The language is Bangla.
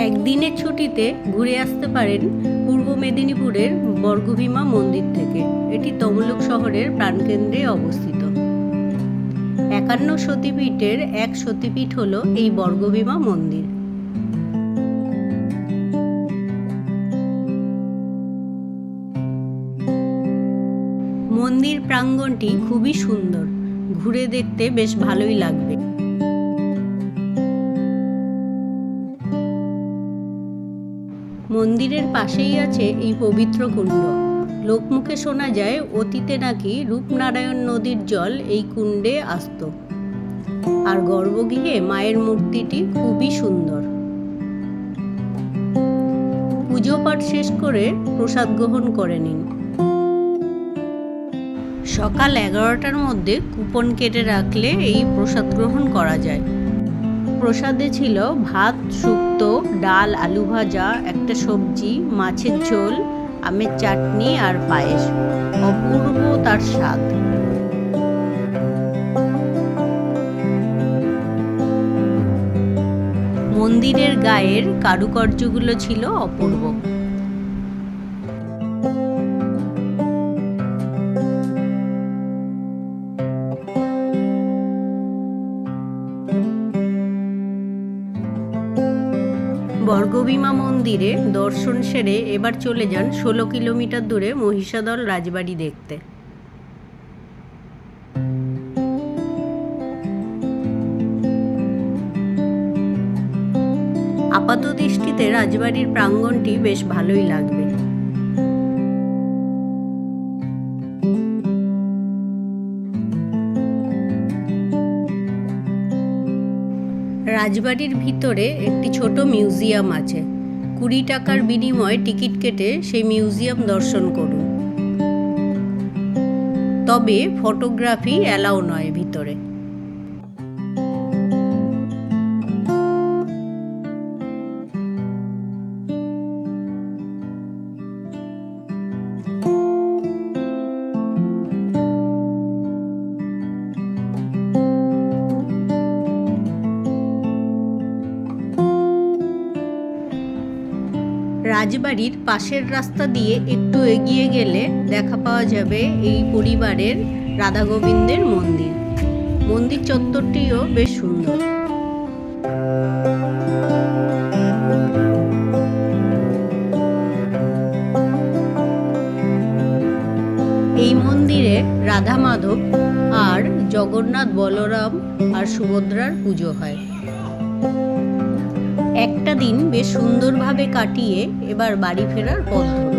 একদিনের ছুটিতে ঘুরে আসতে পারেন পূর্ব মেদিনীপুরের বর্গভীমা মন্দির থেকে। এটি তমলুক শহরের প্রাণকেন্দ্রে অবস্থিত। ৫১ সতীপীঠের এক সতীপীঠ হল এই বর্গভীমা মন্দির। মন্দির প্রাঙ্গণটি খুবই সুন্দর, ঘুরে দেখতে বেশ ভালোই লাগবে। মন্দিরের পাশেই আছে এই পবিত্র কুণ্ড। লোকমুখে শোনা যায় অতীতে নাকি রূপনারায়ণ নদীর জল এই কুণ্ডে আসত। আর গর্ভগৃহে মায়ের মূর্তিটি খুবই সুন্দর। পুজো পাঠ শেষ করে প্রসাদ গ্রহণ করে নিন। সকাল 11টার মধ্যে কুপন কেটে রাখলে এই প্রসাদ গ্রহণ করা যায়। প্রসাদে ছিল ভাত, শুক্তো, ডাল, আলু ভাজা, একটা সবজি, মাছের ঝোল, আমের চাটনি আর পায়েস। অপূর্ব তার স্বাদ। মন্দিরের গায়ের কারুকার্যগুলো ছিল অপূর্ব। বর্গভীমা মন্দিরে দর্শন সেরে এবার চলে যান 16 কিলোমিটার দূরে মহিষাদল রাজবাড়ি দেখতে। আপাত দৃষ্টিতে রাজবাড়ির প্রাঙ্গণটি বেশ ভালোই লাগবে। রাজবাড়ির ভিতরে একটি ছোট মিউজিয়াম আছে। 20 টাকার বিনিময়ে টিকিট কেটে সেই মিউজিয়াম দর্শন করুন। তবে ফটোগ্রাফি অ্যালাউ নয় ভিতরে। রাজবাড়ির পাশের রাস্তা দিয়ে একটু এগিয়ে গেলে দেখা পাওয়া যাবে এই পরিবারের রাধা গোবিন্দের মন্দির। মন্দির চত্বরটিও বেশ সুন্দর। এই মন্দিরে রাধা মাধব আর জগন্নাথ, বলরাম আর সুভদ্রার পুজো হয়। একটা দিন বেশ সুন্দরভাবে কাটিয়ে এবার বাড়ি ফেরার পথ ধরুন।